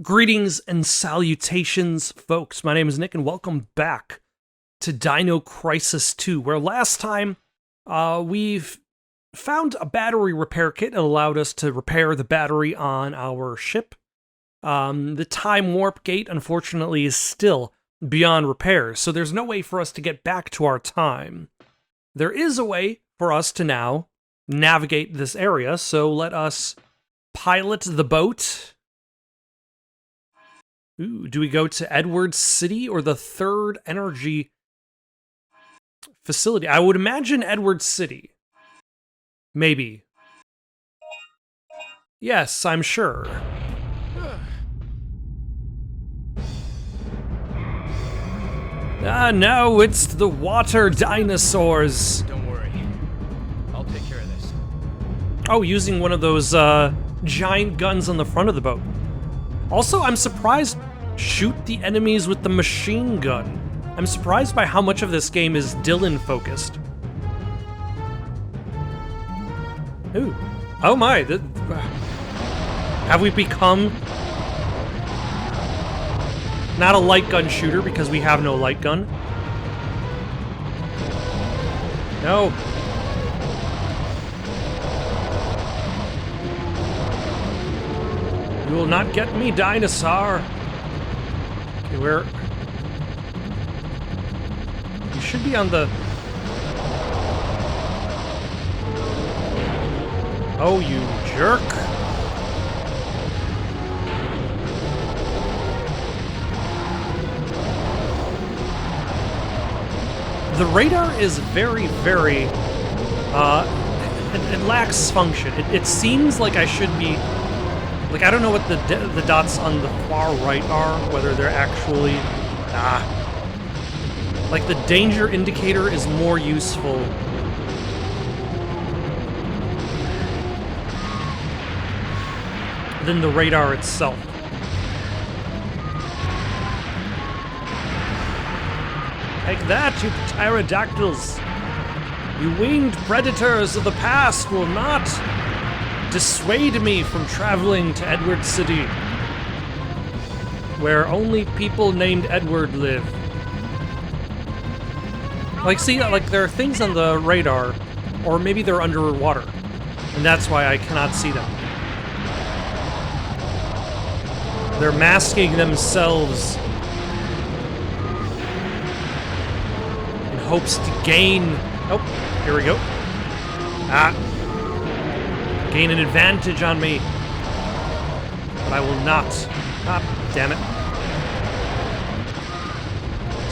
Greetings and salutations, folks. My name is Nick, and welcome back to Dino Crisis 2, where last time we've found a battery repair kit that allowed us to repair the battery on our ship. The time warp gate, unfortunately, is still beyond repair, so there's no way for us to get back to our time. There is a way for us to now navigate this area, so let us pilot the boat. Ooh, do we go to Edwards City or the third energy facility? I would imagine Edwards City. Maybe. Yes, I'm sure. No, it's the water dinosaurs. Don't worry. I'll take care of this. Oh, using one of those giant guns on the front of the boat. Also, I'm surprised. Shoot the enemies with the machine gun. I'm surprised by how much of this game is Dylan focused. Ooh. Oh my. Have we become not a light gun shooter because we have no light gun? No. You will not get me, dinosaur. Okay, where? You should be on the... Oh, you jerk. The radar is very, very... it lacks function. It seems like I should be... Like, I don't know what the dots on the far right are, whether they're actually... Like, the danger indicator is more useful. Than the radar itself. Take that, you pterodactyls! You winged predators of the past will not dissuade me from traveling to Edward City, where only people named Edward live. Like, see, like, there are things on the radar, or maybe they're underwater, and that's why I cannot see them. They're masking themselves in hopes to gain... Oh, here we go. Gain an advantage on me. But I will not. Damn it.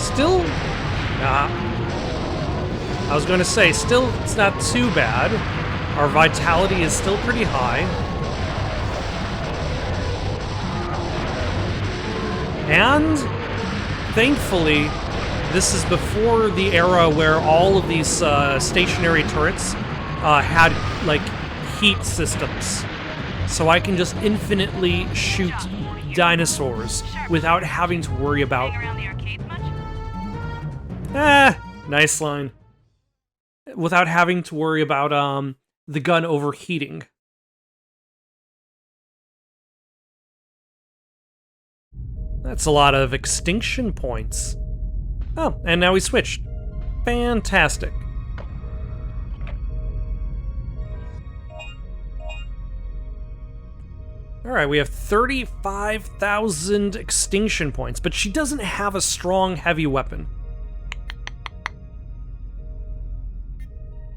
Still... I was going to say, still, it's not too bad. Our vitality is still pretty high. And, thankfully, this is before the era where all of these stationary turrets had, like, heat systems. So I can just infinitely shoot dinosaurs without having to worry about... Nice line. Without having to worry about, the gun overheating. That's a lot of extinction points. Oh, and now we switched. Fantastic. Alright, we have 35,000 extinction points, but she doesn't have a strong heavy weapon.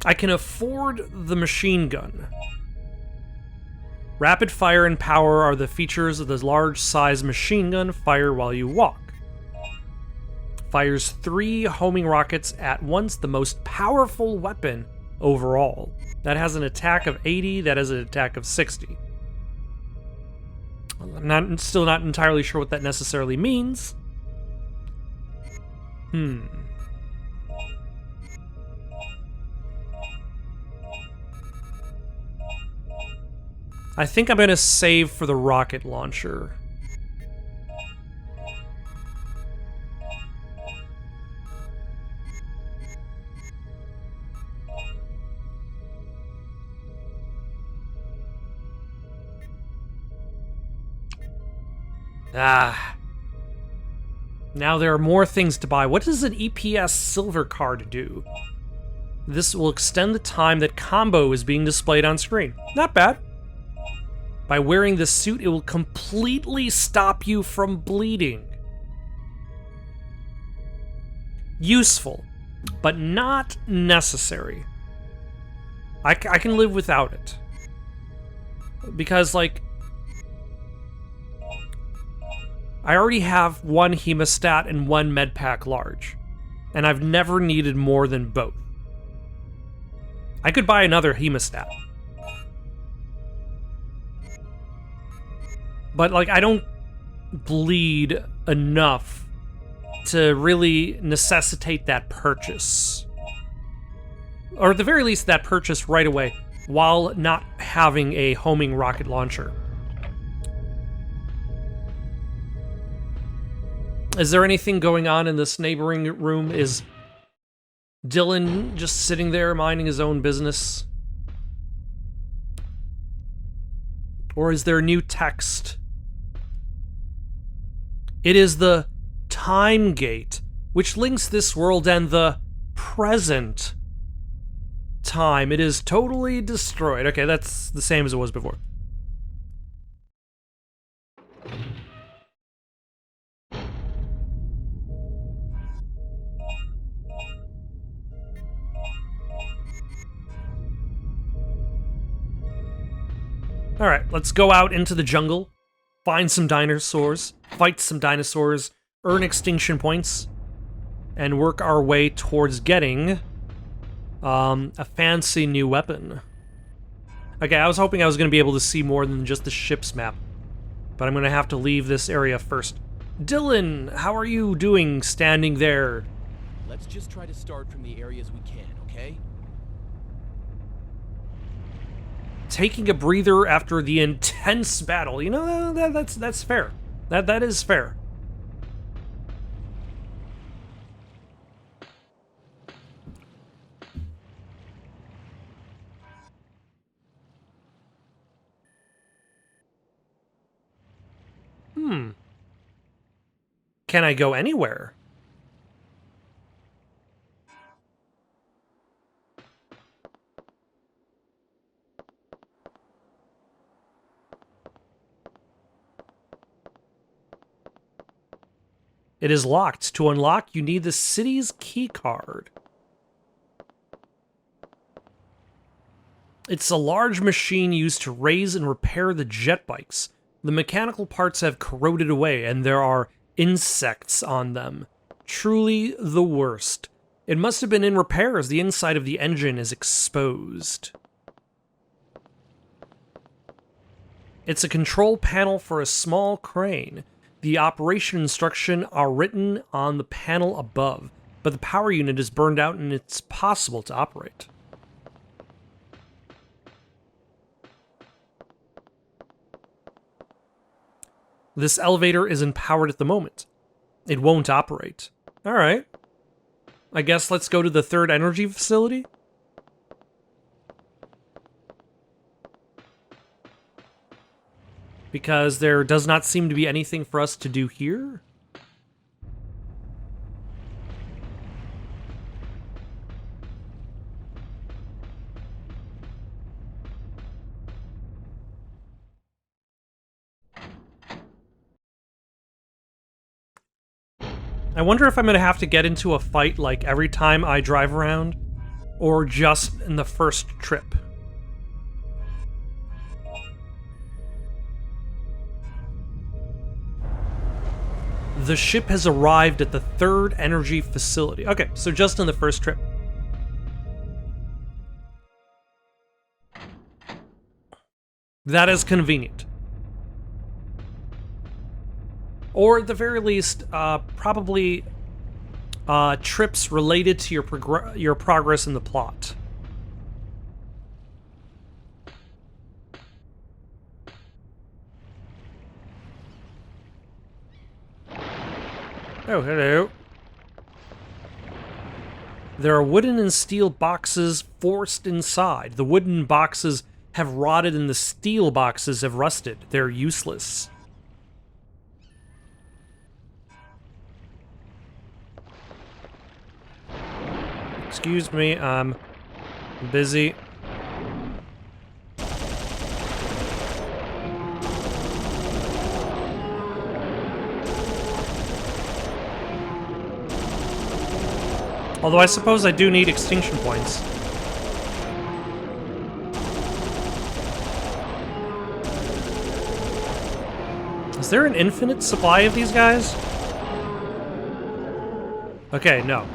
I can afford the machine gun. Rapid fire and power are the features of the large-size machine gun. Fire while you walk. Fires 3 homing rockets at once, the most powerful weapon overall. That has an attack of 80, that has an attack of 60. I'm still not entirely sure what that necessarily means. I think I'm going to save for the rocket launcher. Ah. Now there are more things to buy. What does an EPS silver card do? This will extend the time that combo is being displayed on screen. Not bad. By wearing this suit, it will completely stop you from bleeding. Useful, but not necessary. I can live without it. Because, like, I already have one hemostat and one medpack large, and I've never needed more than both. I could buy another hemostat. But, like, I don't bleed enough to really necessitate that purchase. Or at the very least, that purchase right away, while not having a homing rocket launcher. Is there anything going on in this neighboring room? Is Dylan just sitting there minding his own business? Or is there new text? It is the time gate, which links this world and the present time. It is totally destroyed. Okay, that's the same as it was before. Alright, let's go out into the jungle, find some dinosaurs, fight some dinosaurs, earn extinction points, and work our way towards getting a fancy new weapon. Okay, I was hoping I was going to be able to see more than just the ship's map, but I'm going to have to leave this area first. Dylan, how are you doing standing there? Let's just try to start from the areas we can, okay? Taking a breather after the intense battle. You know, that's fair. That is fair. Can I go anywhere? It is locked. To unlock, you need the city's key card. It's a large machine used to raise and repair the jet bikes. The mechanical parts have corroded away, and there are insects on them. Truly the worst. It must have been in repair as the inside of the engine is exposed. It's a control panel for a small crane. The operation instructions are written on the panel above, but the power unit is burned out and it's possible to operate. This elevator isn't powered at the moment. It won't operate. Alright. I guess let's go to the third energy facility? Because there does not seem to be anything for us to do here. I wonder if I'm going to have to get into a fight like every time I drive around, or just in the first trip. The ship has arrived at the third energy facility. Okay, so just in the first trip. That is convenient. Or at the very least, probably trips related to your progress in the plot. Oh, hello. There are wooden and steel boxes forced inside. The wooden boxes have rotted and the steel boxes have rusted. They're useless. Excuse me, I'm busy. Although I suppose I do need extinction points. Is there an infinite supply of these guys? Okay, no.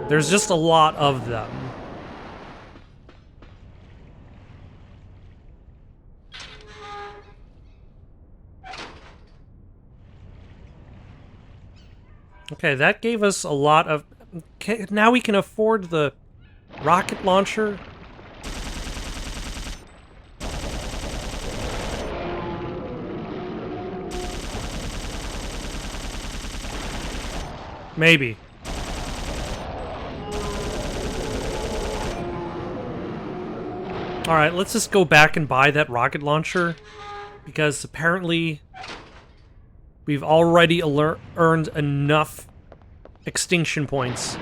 There's just a lot of them. Okay, that gave us a lot of... Okay, now we can afford the rocket launcher. Maybe. Alright, let's just go back and buy that rocket launcher, because apparently we've already earned enough extinction points.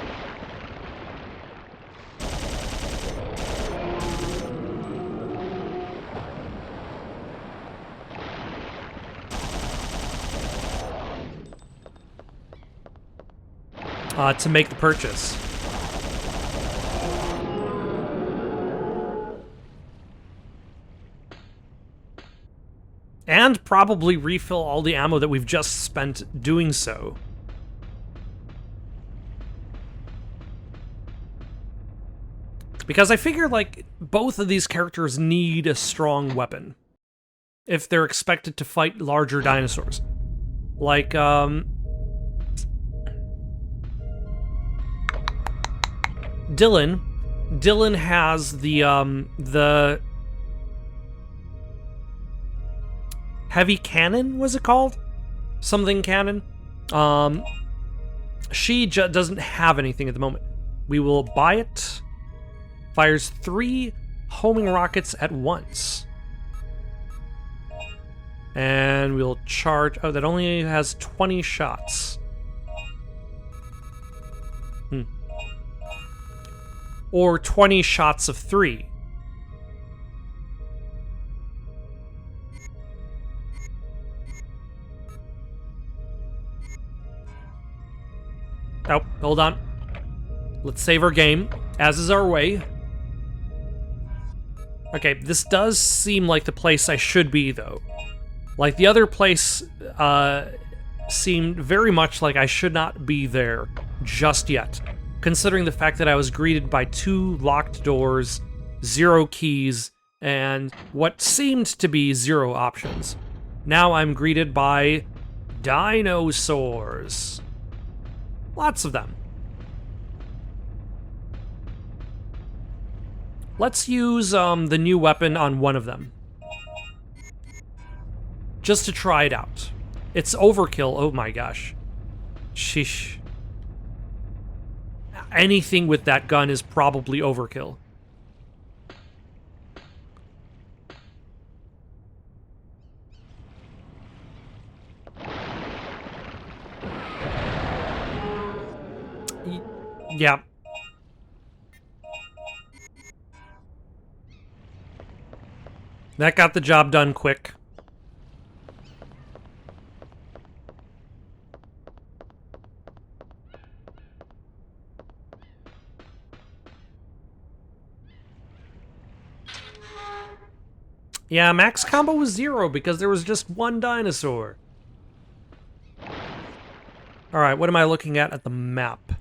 To make the purchase. And probably refill all the ammo that we've just spent doing so. Because I figure, like, both of these characters need a strong weapon if they're expected to fight larger dinosaurs. Like, Dylan has the heavy cannon, was it called? Something cannon. She doesn't have anything at the moment. We will buy it. Fires 3 homing rockets at once. And we'll charge... Oh, that only has 20 shots. Or 20 shots of 3. Oh, hold on. Let's save our game, as is our way. Okay, this does seem like the place I should be, though. Like, the other place seemed very much like I should not be there just yet, considering the fact that I was greeted by 2 locked doors, 0 keys, and what seemed to be 0 options. Now I'm greeted by dinosaurs. Lots of them. Let's use the new weapon on one of them. Just to try it out. It's overkill, oh my gosh. Sheesh. Anything with that gun is probably overkill. Yeah. That got the job done quick. Yeah, max combo was 0 because there was just 1 dinosaur. Alright, what am I looking at the map?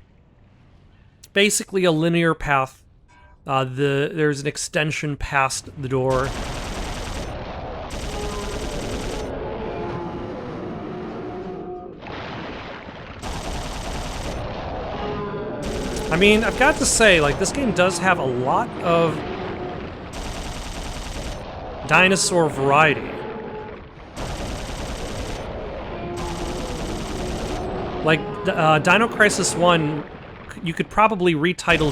Basically a linear path. There's an extension past the door. I mean, I've got to say, like, this game does have a lot of dinosaur variety. Like, Dino Crisis 1, you could probably retitle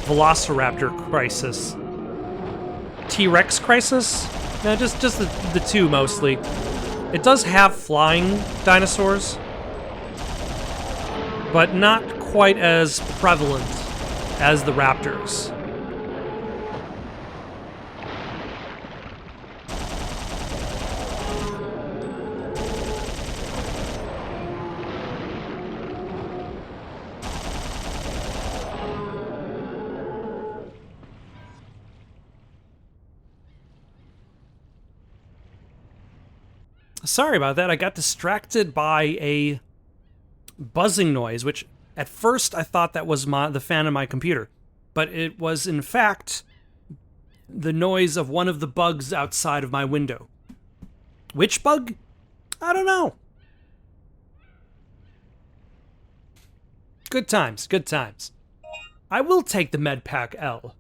Velociraptor Crisis. T-Rex Crisis? No, just the two mostly. It does have flying dinosaurs, but not quite as prevalent as the raptors. Sorry about that, I got distracted by a buzzing noise, which at first I thought that was the fan of my computer, but it was in fact the noise of one of the bugs outside of my window. Which bug? I don't know. Good times, good times. I will take the Medpack L.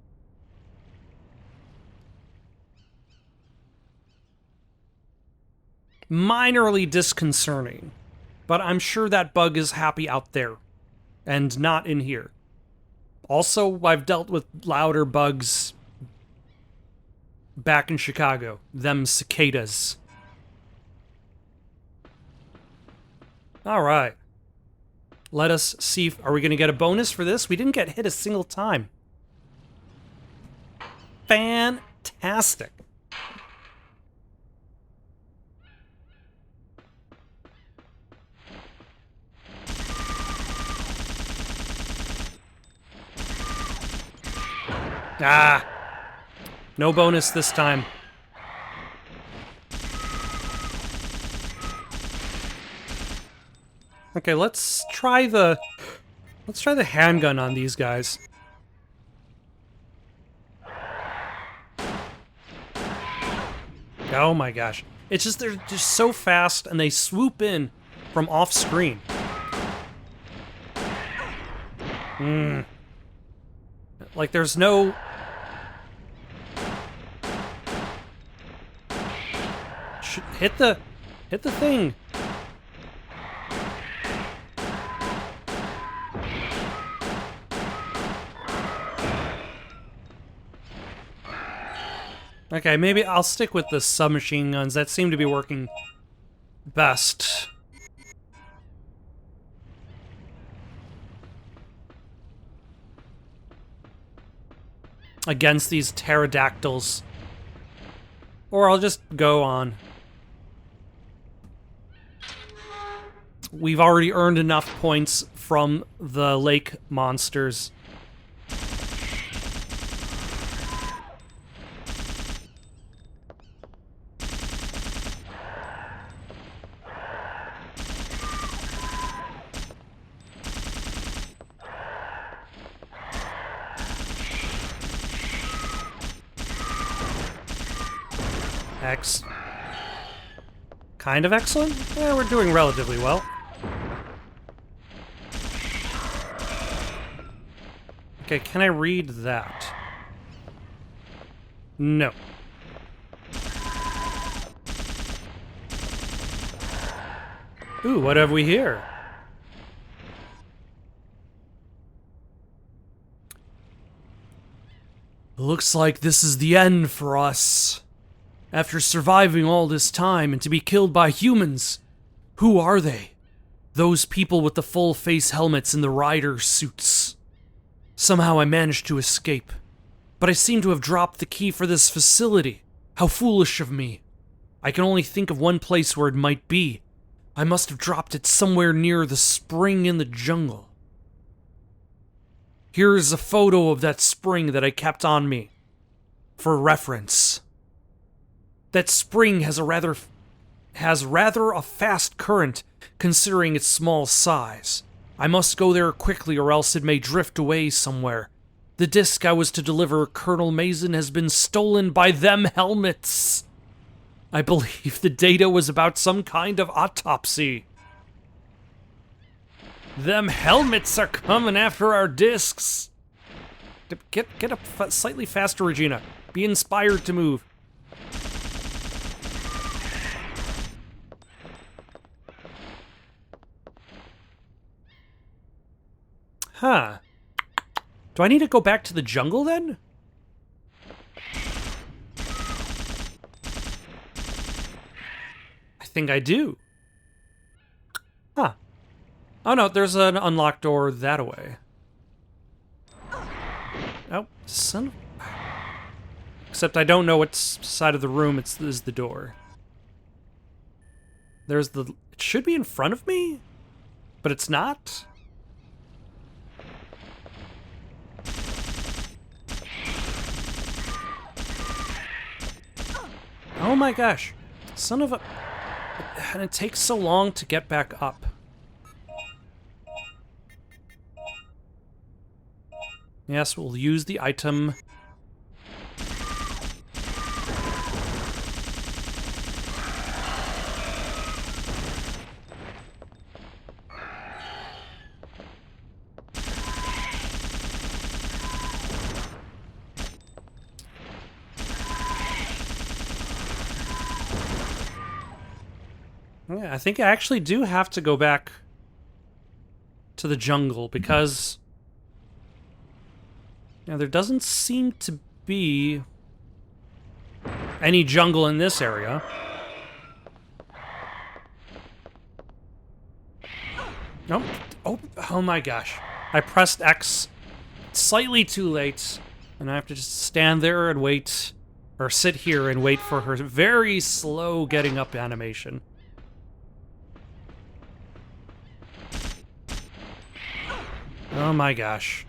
Minorly disconcerting, but I'm sure that bug is happy out there, and not in here. Also, I've dealt with louder bugs back in Chicago. Them cicadas. Alright. Let us see are we going to get a bonus for this? We didn't get hit a single time. Fantastic. Ah! No bonus this time. Okay, let's try the handgun on these guys. Oh my gosh. It's just they're just so fast and they swoop in from off screen. Like there's no hit the thing. Okay, maybe I'll stick with the submachine guns. That seem to be working best. Against these pterodactyls. Or I'll just go on. We've already earned enough points from the lake monsters. Kind of excellent? Yeah, we're doing relatively well. Okay, can I read that? No. Ooh, what have we here? Looks like this is the end for us. After surviving all this time and to be killed by humans. Who are they? Those people with the full face helmets and the rider suits. Somehow I managed to escape. But I seem to have dropped the key for this facility. How foolish of me. I can only think of one place where it might be. I must have dropped it somewhere near the spring in the jungle. Here is a photo of that spring that I kept on me. For reference. That spring has rather a fast current, considering its small size. I must go there quickly or else it may drift away somewhere. The disc I was to deliver Colonel Mason has been stolen by them helmets. I believe the data was about some kind of autopsy. Them helmets are coming after our discs. Get up slightly faster, Regina. Be inspired to move. Huh. Do I need to go back to the jungle then? I think I do. Huh. Oh no, there's an unlocked door that way. Oh, son of... Except I don't know what side of the room is the door. There's the... It should be in front of me? But it's not? Oh my gosh. Son of a... And it takes so long to get back up. Yes, we'll use the item. Yeah, I think I actually do have to go back to the jungle because... Now, there doesn't seem to be any jungle in this area. Nope. Oh my gosh. I pressed X slightly too late, and I have to just stand there and wait, or sit here and wait for her very slow getting up animation. Oh my gosh.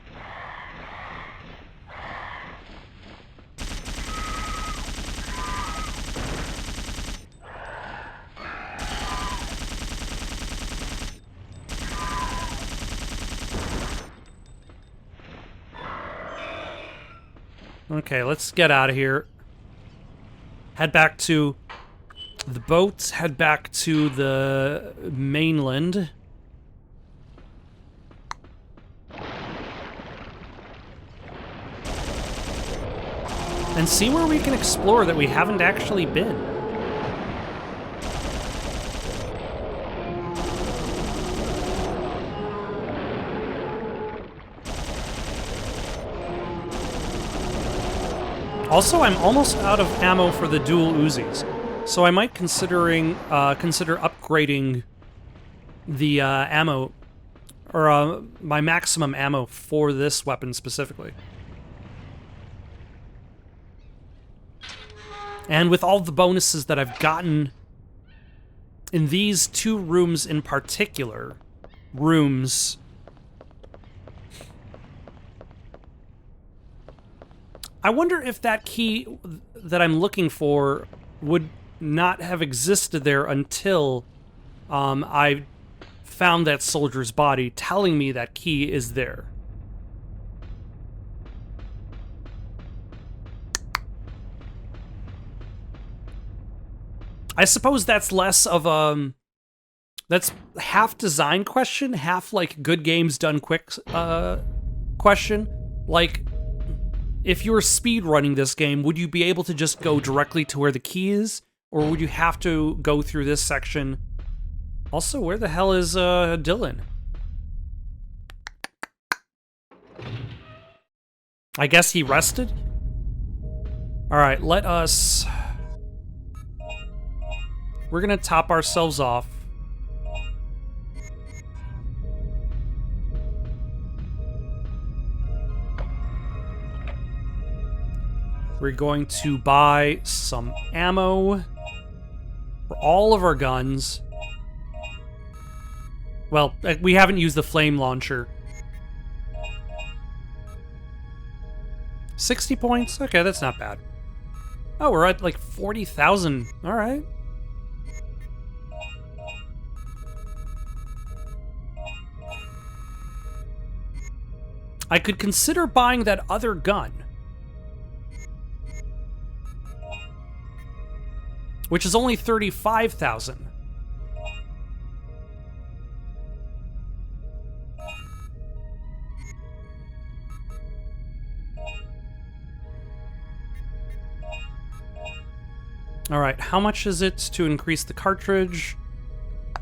Okay, let's get out of here. Head back to the boat, head back to the mainland. And see where we can explore that we haven't actually been. Also, I'm almost out of ammo for the dual Uzis, so I might consider upgrading the ammo, or my maximum ammo for this weapon specifically. And with all the bonuses that I've gotten in these two rooms in particular, I wonder if that key that I'm looking for would not have existed there until I found that soldier's body, telling me that key is there. I suppose that's less of a... That's half design question, half like good games done quick question. Like, if you were speedrunning this game, would you be able to just go directly to where the key is? Or would you have to go through this section? Also, where the hell is Dylan? I guess he rested? Alright, let us... We're gonna top ourselves off. We're going to buy some ammo for all of our guns. Well, we haven't used the flame launcher. 60 points? Okay, that's not bad. Oh, we're at like 40,000. All right. I could consider buying that other gun, which is only 35,000. All right, how much is it to increase the cartridge?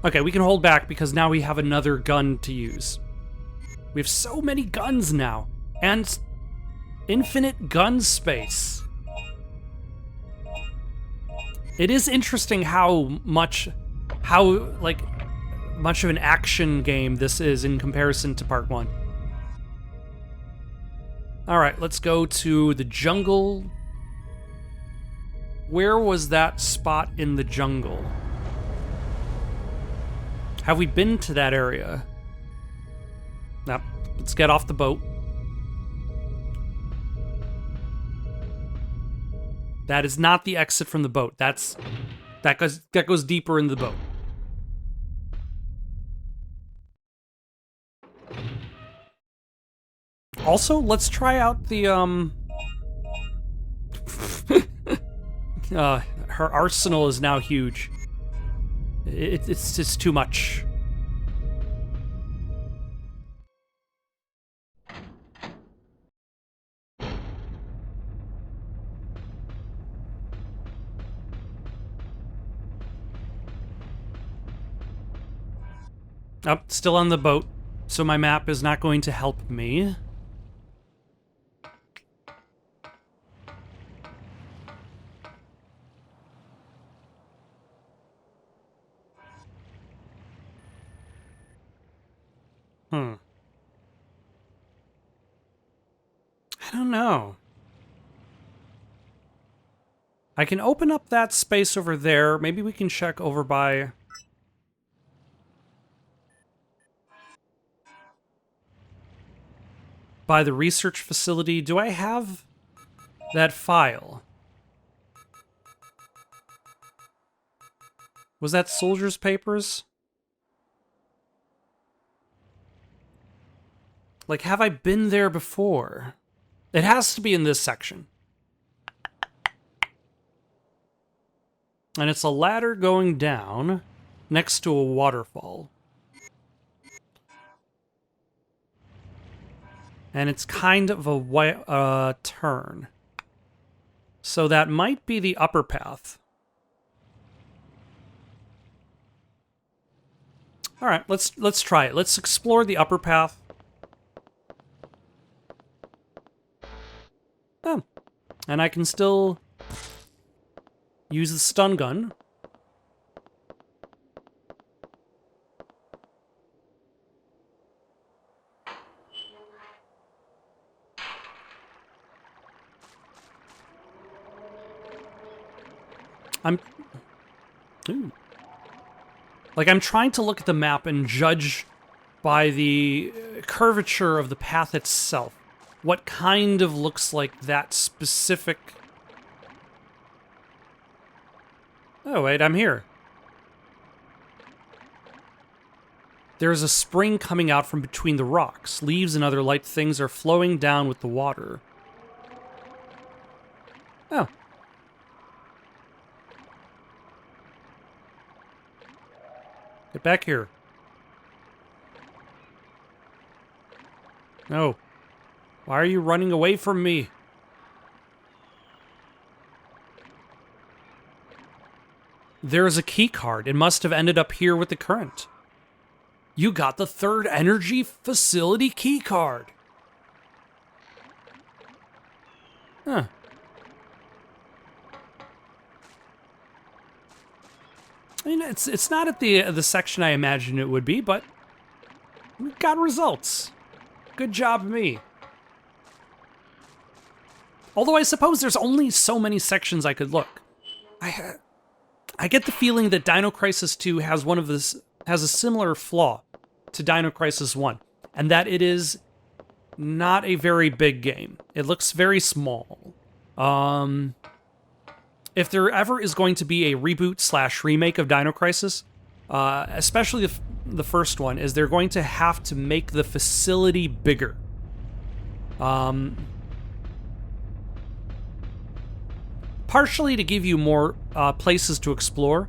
Okay, we can hold back because now we have another gun to use. We have so many guns now. And infinite gun space. It is interesting how much of an action game this is in comparison to part 1. All right, let's go to the jungle. Where was that spot in the jungle? Have we been to that area? No. Let's get off the boat. That is not the exit from the boat. That goes deeper in the boat. Also, let's try out the her arsenal is now huge. It's just too much. Oh, still on the boat, so my map is not going to help me. I don't know. I can open up that space over there. Maybe we can check over by... by the research facility. Do I have that file? Was that Soldier's Papers? Like, have I been there before? It has to be in this section. And it's a ladder going down next to a waterfall. And it's kind of a turn. So that might be the upper path. All right, let's try it. Let's explore the upper path. Oh, and I can still use the stun gun. I'm trying to look at the map and judge by the curvature of the path itself what kind of looks like that specific... Oh, wait, I'm here. There is a spring coming out from between the rocks. Leaves and other light things are flowing down with the water. Oh. Get back here. No. Why are you running away from me? There is a key card. It must have ended up here with the current. You got the third energy facility key card. Huh. I mean, it's not at the section I imagined it would be, but we got results. Good job, me. Although I suppose there's only so many sections I could look. I get the feeling that Dino Crisis 2 has a similar flaw to Dino Crisis 1, and that it is not a very big game. It looks very small. If there ever is going to be a reboot/remake of Dino Crisis, especially the first one, is they're going to have to make the facility bigger. Partially to give you more places to explore,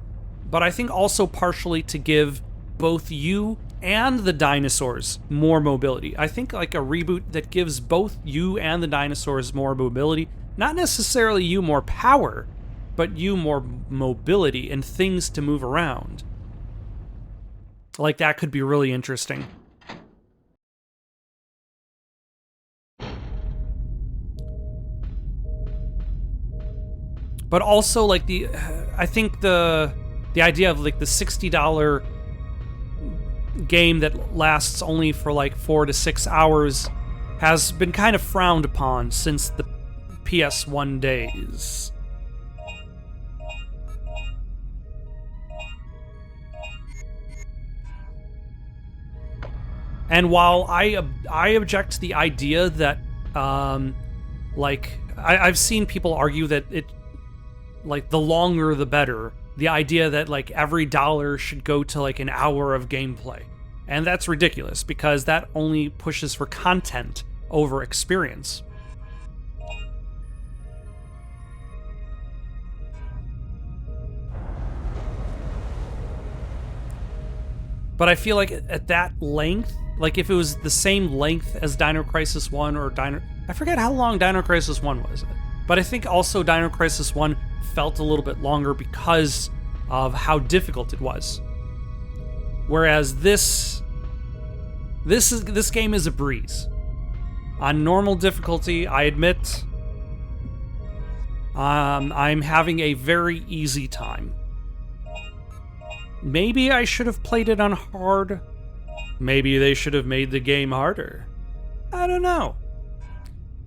but I think also partially to give both you and the dinosaurs more mobility. I think like a reboot that gives both you and the dinosaurs more mobility, not necessarily you more power, but you more mobility and things to move around. Like that could be really interesting. But also, like, I think the idea of, like, the $60 game that lasts only for, like, 4 to 6 hours has been kind of frowned upon since the PS1 days. And while I object to the idea that, like, I've seen people argue that it, like, the longer the better. The idea that, like, every dollar should go to, like, an hour of gameplay. And that's ridiculous, because that only pushes for content over experience. But I feel like at that length, like if it was the same length as Dino Crisis 1 or I forget how long Dino Crisis 1 was. But I think also Dino Crisis 1 felt a little bit longer because of how difficult it was. Whereas this game is a breeze. On normal difficulty, I admit, I'm having a very easy time. Maybe I should have played it on hard. Maybe they should have made the game harder. I don't know.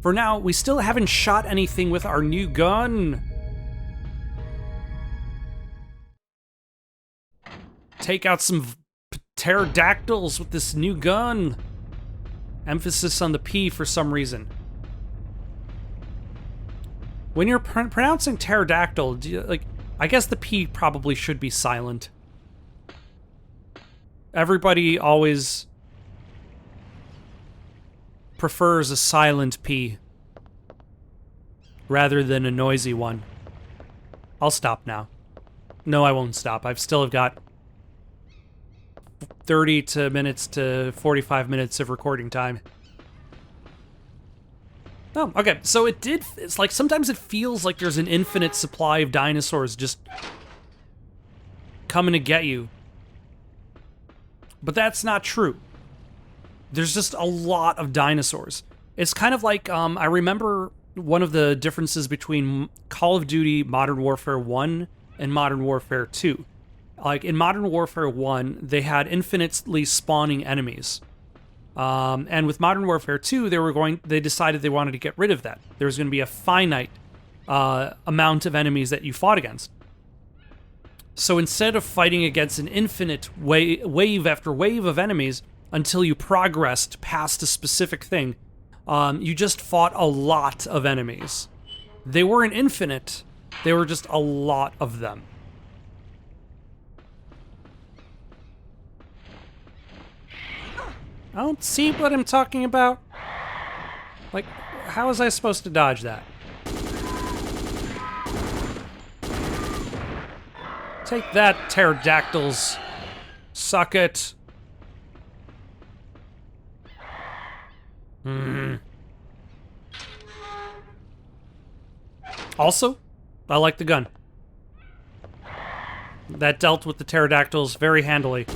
For now, we still haven't shot anything with our new gun. Take out some pterodactyls with this new gun. Emphasis on the P for some reason. When you're pronouncing pterodactyl, I guess the P probably should be silent. Everybody always prefers a silent P rather than a noisy one. I'll stop now. No, I won't stop. I've still got 30 minutes to 45 minutes of recording time. Oh, okay. So it's like sometimes it feels like there's an infinite supply of dinosaurs just coming to get you. But that's not true. There's just a lot of dinosaurs. It's kind of like, I remember one of the differences between Call of Duty Modern Warfare 1 and Modern Warfare 2. Like, in Modern Warfare 1, they had infinitely spawning enemies. And with Modern Warfare 2, they decided they wanted to get rid of that. There was going to be a finite amount of enemies that you fought against. So instead of fighting against an infinite wave after wave of enemies until you progressed past a specific thing, you just fought a lot of enemies. They weren't infinite, they were just a lot of them. I don't see what I'm talking about. Like, how was I supposed to dodge that? Take that, pterodactyls. Suck it. Also, I like the gun. That dealt with the pterodactyls very handily.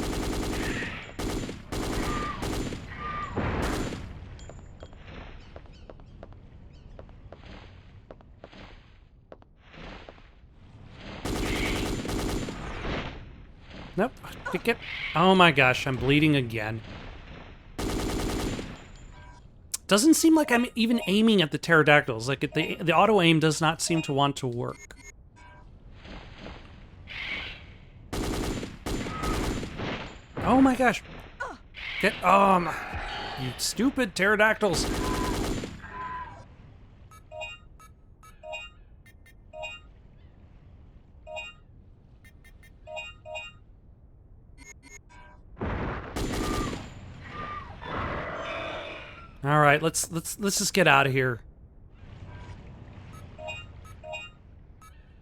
Nope. Get. Oh my gosh, I'm bleeding again. Doesn't seem like I'm even aiming at the pterodactyls. Like, the auto-aim does not seem to want to work. Oh my gosh. Get. You stupid pterodactyls. All right, let's just get out of here.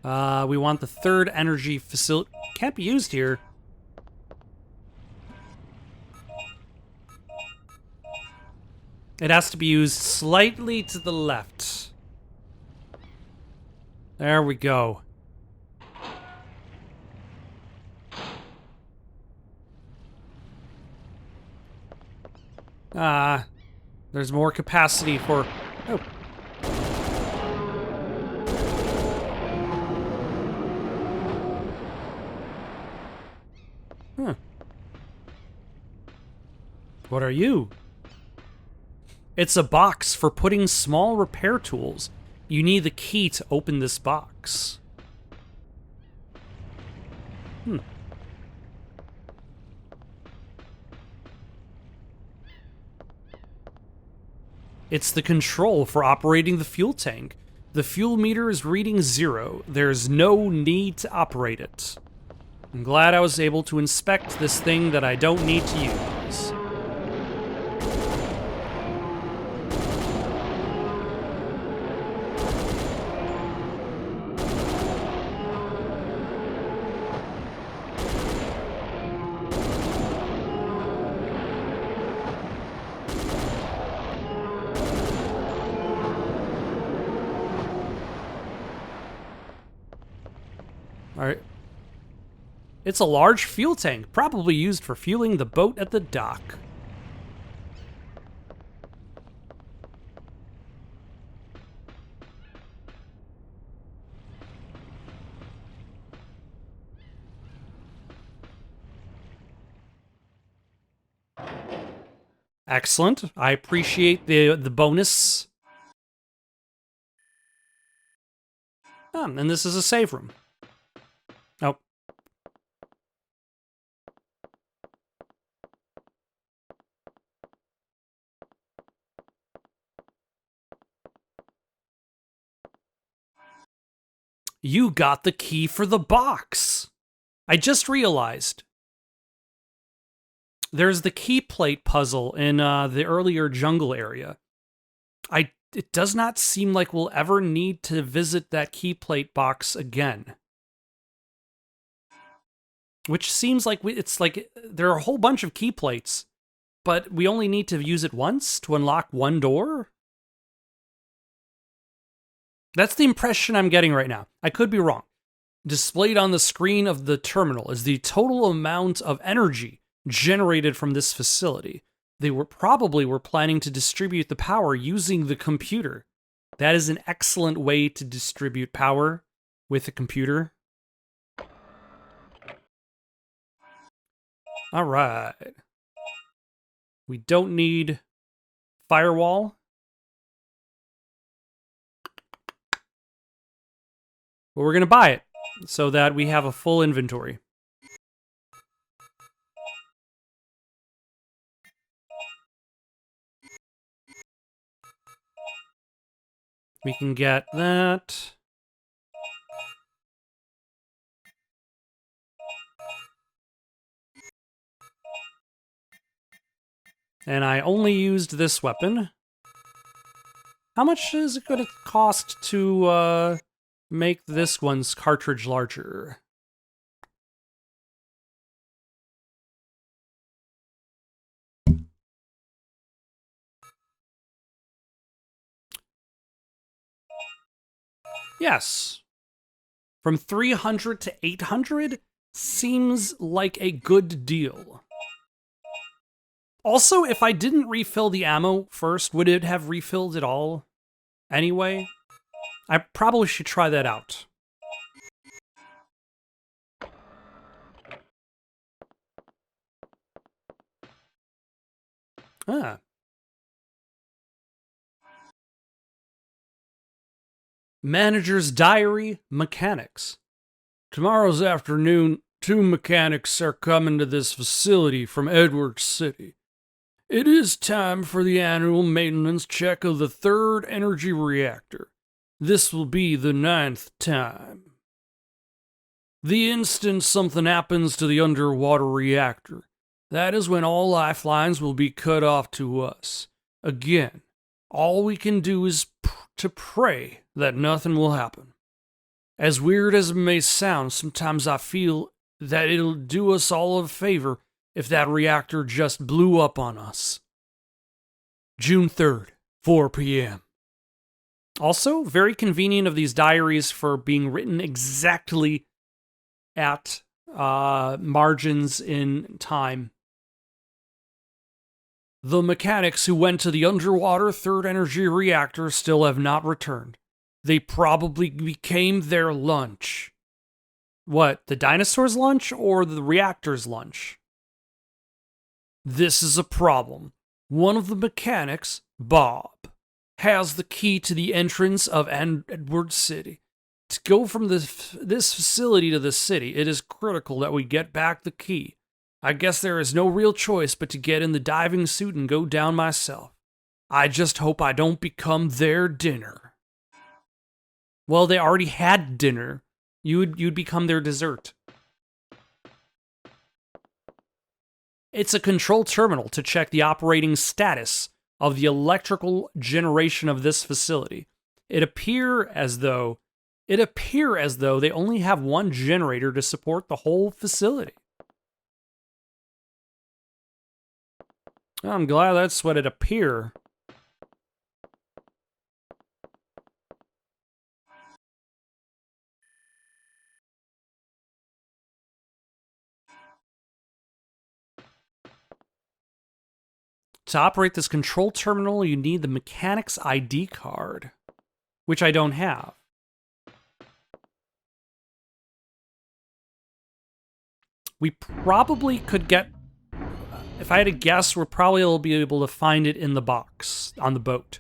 We want the third energy facility. Can't be used here. It has to be used slightly to the left. There we go. There's more capacity for... Oh. What are you? It's a box for putting small repair tools. You need the key to open this box. It's the control for operating the fuel tank. The fuel meter is reading 0. There's no need to operate it. I'm glad I was able to inspect this thing that I don't need to use. Alright. It's a large fuel tank, probably used for fueling the boat at the dock. Excellent. I appreciate the bonus. And this is a save room. Oh. You got the key for the box. I just realized. There's the key plate puzzle in the earlier jungle area. It does not seem like we'll ever need to visit that key plate box again. Which seems like it's like there are a whole bunch of key plates, but we only need to use it once to unlock one door? That's the impression I'm getting right now. I could be wrong. Displayed on the screen of the terminal is the total amount of energy generated from this facility. They were planning to distribute the power using the computer. That is an excellent way to distribute power with a computer. All right. We don't need firewall. But we're going to buy it so that we have a full inventory. We can get that. And I only used this weapon. How much is it going to cost to make this one's cartridge larger? Yes. From 300 to 800 seems like a good deal. Also, if I didn't refill the ammo first, would it have refilled it all anyway? I probably should try that out. Ah. Manager's Diary Mechanics. Tomorrow's afternoon, 2 mechanics are coming to this facility from Edwards City. It is time for the annual maintenance check of the 3rd energy reactor. This will be the 9th time. The instant something happens to the underwater reactor, that is when all lifelines will be cut off to us. Again, all we can do is to pray that nothing will happen. As weird as it may sound, sometimes I feel that it'll do us all a favor if that reactor just blew up on us. June 3rd, 4 p.m. Also, very convenient of these diaries for being written exactly at margins in time. The mechanics who went to the underwater 3rd energy reactor still have not returned. They probably became their lunch. What, the dinosaur's lunch or the reactor's lunch? This is a problem. One of the mechanics, Bob, has the key to the entrance of Edward City. To go from this facility to the city, it is critical that we get back the key. I guess there is no real choice but to get in the diving suit and go down myself. I just hope I don't become their dinner. Well, they already had dinner. You'd become their dessert. It's a control terminal to check the operating status of the electrical generation of this facility. It appear as though they only have one generator to support the whole facility. I'm glad that's what it appear. To operate this control terminal, you need the mechanic's ID card, which I don't have. We probably could get, if I had to guess, we're probably will be able to find it in the box on the boat.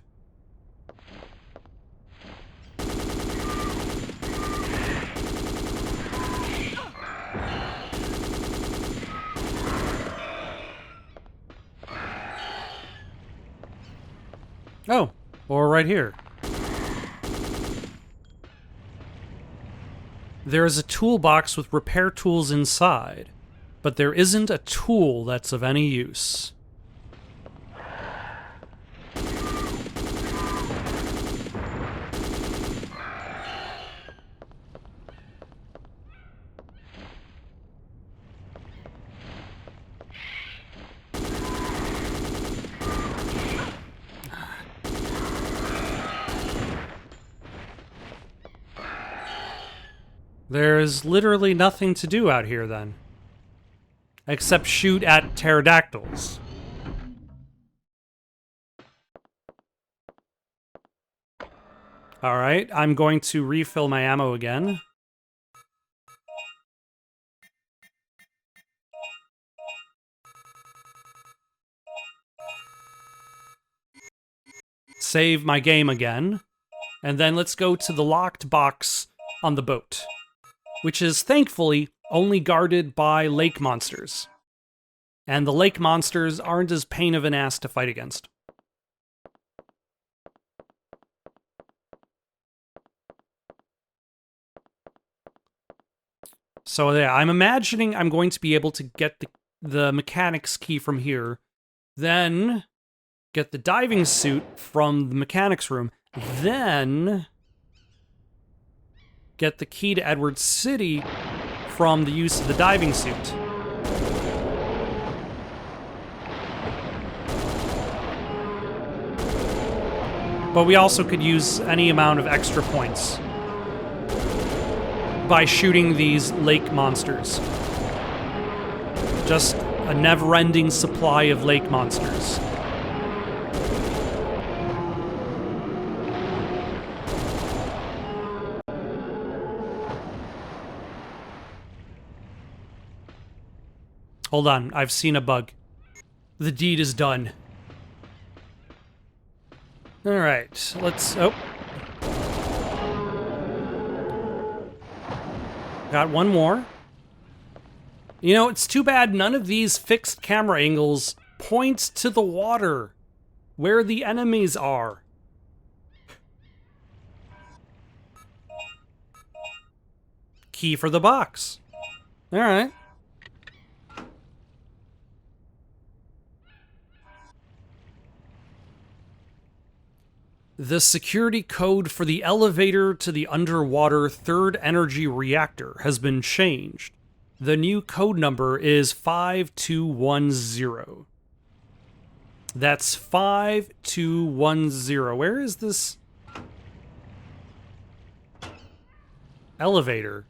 Oh, or right here. There is a toolbox with repair tools inside, but there isn't a tool that's of any use. There's literally nothing to do out here then, except shoot at pterodactyls. Alright, I'm going to refill my ammo again. Save my game again. And then let's go to the locked box on the boat, which is thankfully only guarded by lake monsters. And the lake monsters aren't as pain of an ass to fight against. So yeah, I'm imagining I'm going to be able to get the mechanic's key from here, then get the diving suit from the mechanic's room, then get the key to Edward City from the use of the diving suit. But we also could use any amount of extra points by shooting these lake monsters. Just a never-ending supply of lake monsters. Hold on, I've seen a bug. The deed is done. Alright, let's... Oh. Got one more. You know, it's too bad none of these fixed camera angles point to the water, where the enemies are. Key for the box. Alright. The security code for the elevator to the underwater third energy reactor has been changed. The new code number is 5210. That's 5210. Where is this elevator?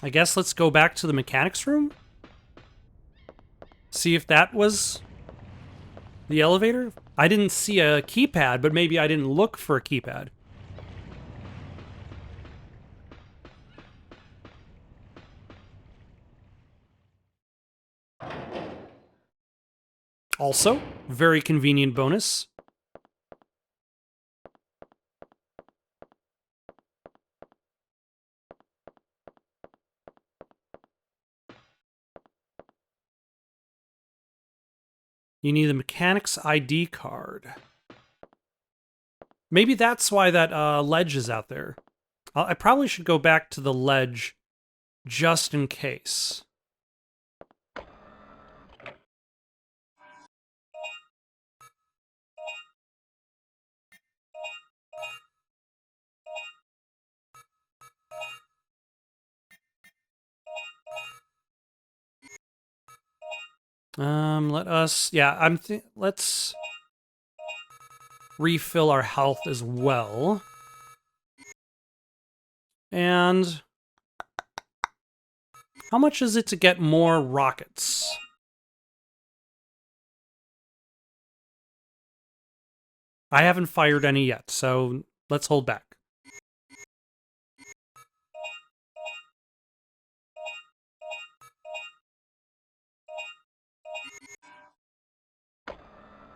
I guess let's go back to the mechanics room. See if that was the elevator. I didn't see a keypad, but maybe I didn't look for a keypad. Also, very convenient bonus. You need the mechanic's ID card. Maybe that's why that ledge is out there. I probably should go back to the ledge just in case. Let's refill our health as well. And how much is it to get more rockets? I haven't fired any yet, so let's hold back.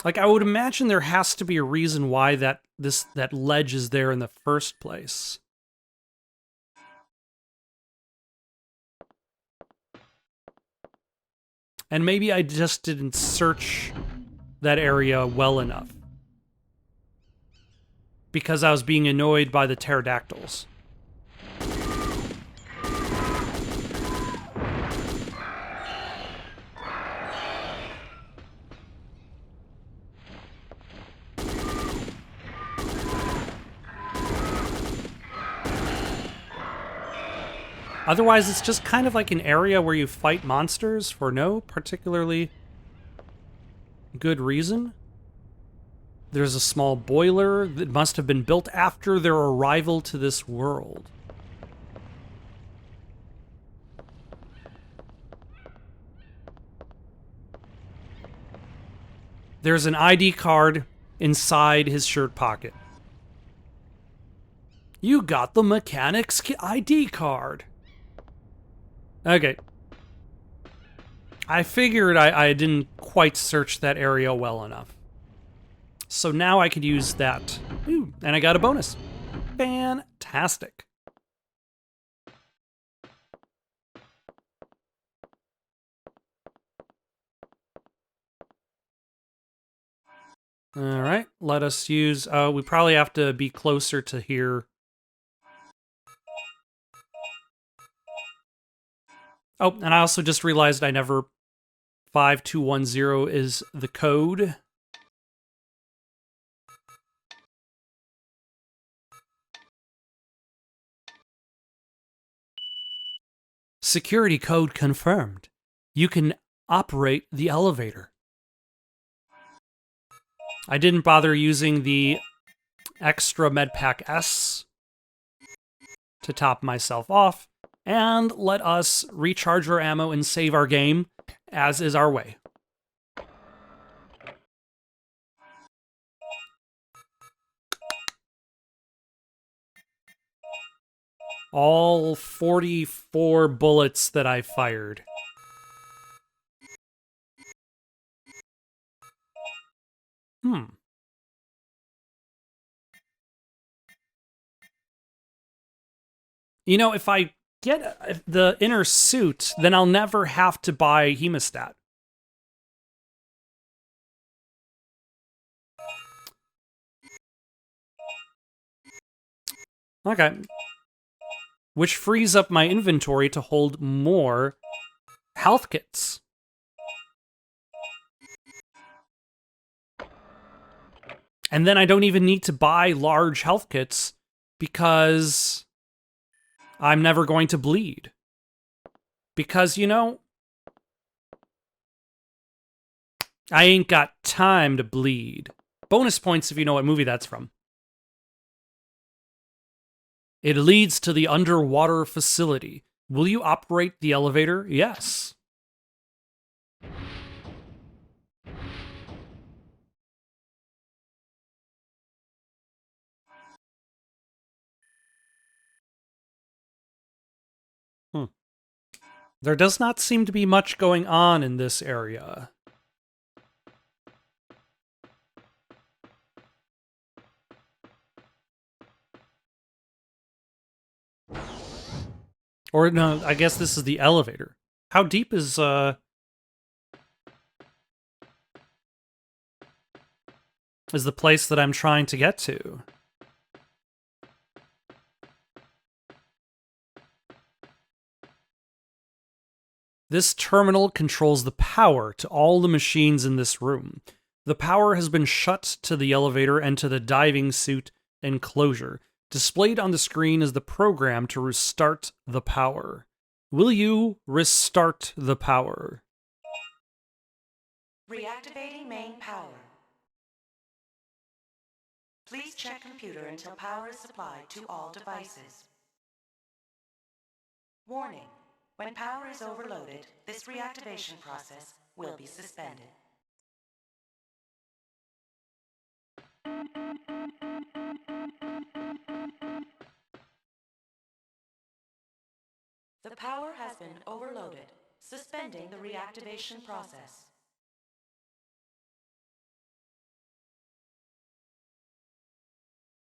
Like, I would imagine there has to be a reason why that ledge is there in the first place. And maybe I just didn't search that area well enough. Because I was being annoyed by the pterodactyls. Otherwise, it's just kind of like an area where you fight monsters for no particularly good reason. There's a small boiler that must have been built after their arrival to this world. There's an ID card inside his shirt pocket. You got the mechanic's ID card. Okay. I figured I didn't quite search that area well enough. So now I could use that. Ooh, and I got a bonus. Fantastic. All right, let us use... we probably have to be closer to here. Oh, and I also just realized I never... 5210 is the code. Security code confirmed. You can operate the elevator. I didn't bother using the extra Medpack S to top myself off. And let us recharge our ammo and save our game, as is our way. All 44 bullets that I fired. You know, if I get the inner suit, then I'll never have to buy hemostat. Okay. Which frees up my inventory to hold more health kits. And then I don't even need to buy large health kits because I'm never going to bleed. Because, you know, I ain't got time to bleed. Bonus points if you know what movie that's from. It leads to the underwater facility. Will you operate the elevator? Yes. There does not seem to be much going on in this area. Or no, I guess this is the elevator. How deep is the place that I'm trying to get to? This terminal controls the power to all the machines in this room. The power has been shut to the elevator and to the diving suit enclosure. Displayed on the screen is the program to restart the power. Will you restart the power? Reactivating main power. Please check computer until power is supplied to all devices. Warning. When power is overloaded, this reactivation process will be suspended. The power has been overloaded, suspending the reactivation process.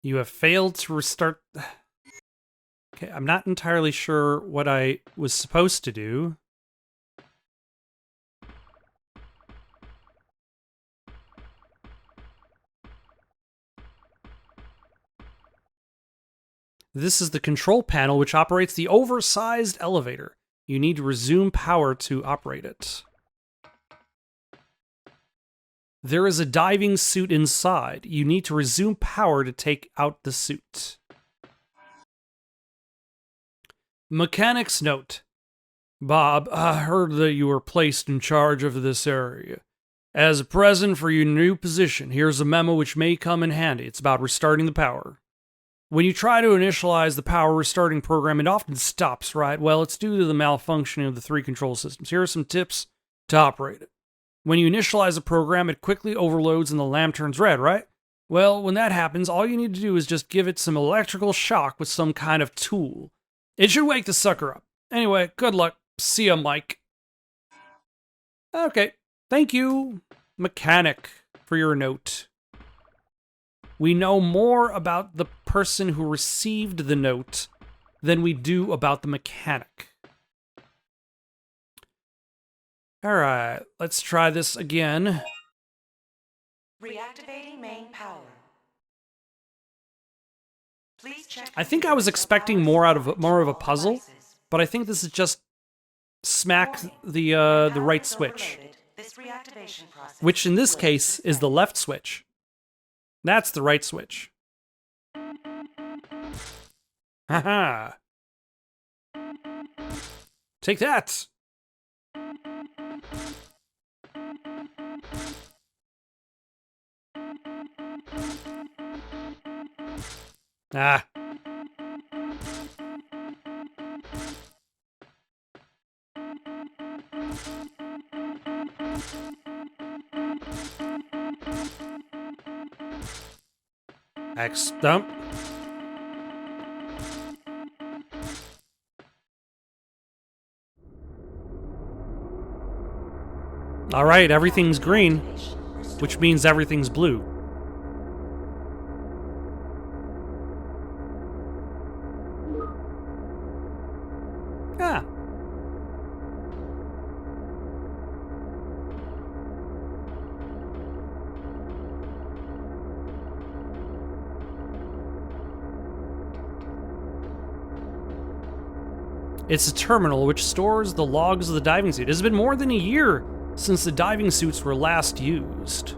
You have failed to restart... Okay, I'm not entirely sure what I was supposed to do. This is the control panel which operates the oversized elevator. You need to resume power to operate it. There is a diving suit inside. You need to resume power to take out the suit. Mechanic's note. Bob, I heard that you were placed in charge of this area. As a present for your new position, here's a memo which may come in handy. It's about restarting the power. When you try to initialize the power restarting program, it often stops, right? Well, it's due to the malfunctioning of the 3 control systems. Here are some tips to operate it. When you initialize a program, it quickly overloads and the lamp turns red, right? Well, when that happens, all you need to do is just give it some electrical shock with some kind of tool. It should wake the sucker up. Anyway, good luck. See ya, Mike. Okay. Thank you, Mechanic, for your note. We know more about the person who received the note than we do about the mechanic. Alright, let's try this again. Reactivating main power. Please check. I think I was expecting more of a puzzle, but I think this is just smack the right switch, which in this case is the left switch. That's the right switch. Haha. Take that. Ah. X dump. All right, everything's green, which means everything's blue. Ah. It's a terminal which stores the logs of the diving suit. It has been more than a year since the diving suits were last used.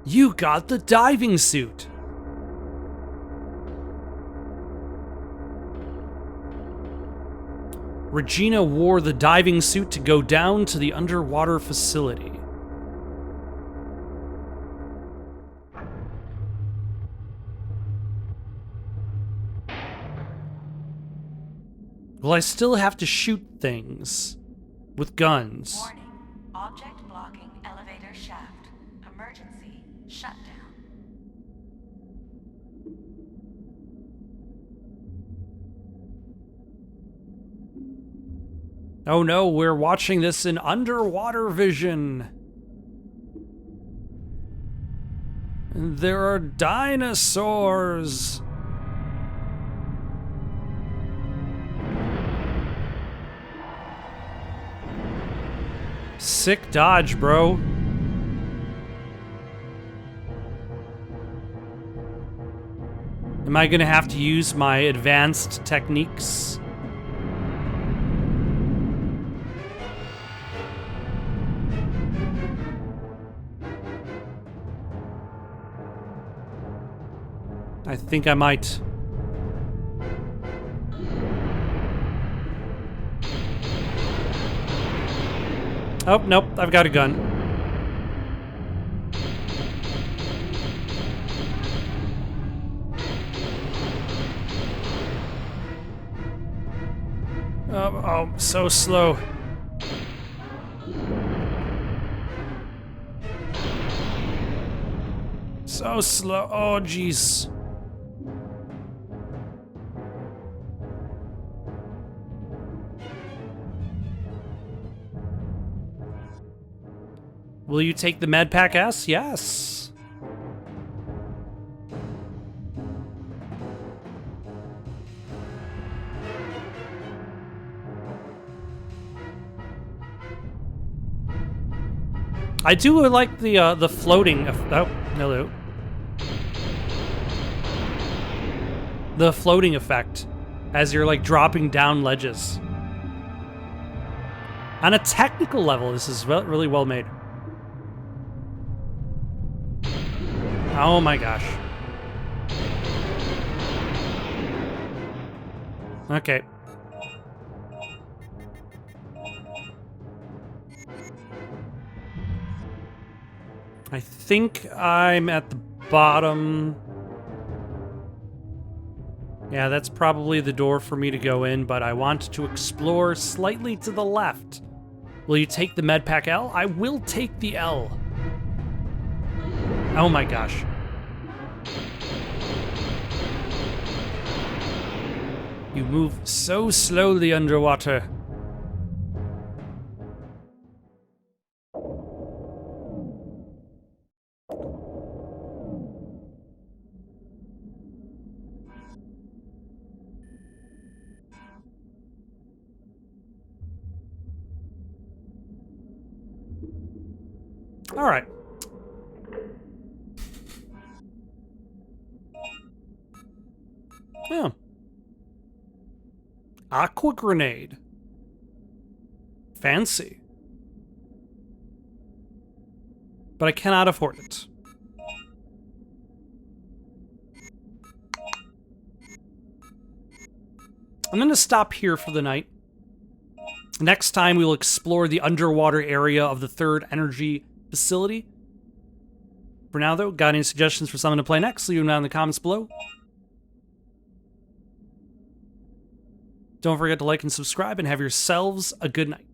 You got the diving suit! Regina wore the diving suit to go down to the underwater facility. Well, I still have to shoot things with guns. Warning. Object blocking elevator shaft. Emergency shutdown. Oh no, we're watching this in underwater vision. And there are dinosaurs. Sick dodge, bro. Am I gonna have to use my advanced techniques? I think I might. Oh, nope, I've got a gun. Oh, so slow. So slow. Oh, jeez. Will you take the med pack S? Yes. I do like the floating. Oh, hello. The floating effect as you're like dropping down ledges. On a technical level, this is really well made. Oh my gosh. Okay. I think I'm at the bottom. Yeah, that's probably the door for me to go in, but I want to explore slightly to the left. Will you take the medpack L? I will take the L. Oh my gosh. You move so slowly underwater. All right. Yeah. Aqua grenade. Fancy. But I cannot afford it. I'm going to stop here for the night. Next time we will explore the underwater area of the third energy facility. For now, though, got any suggestions for someone to play next? Leave them down in the comments below. Don't forget to like and subscribe, and have yourselves a good night.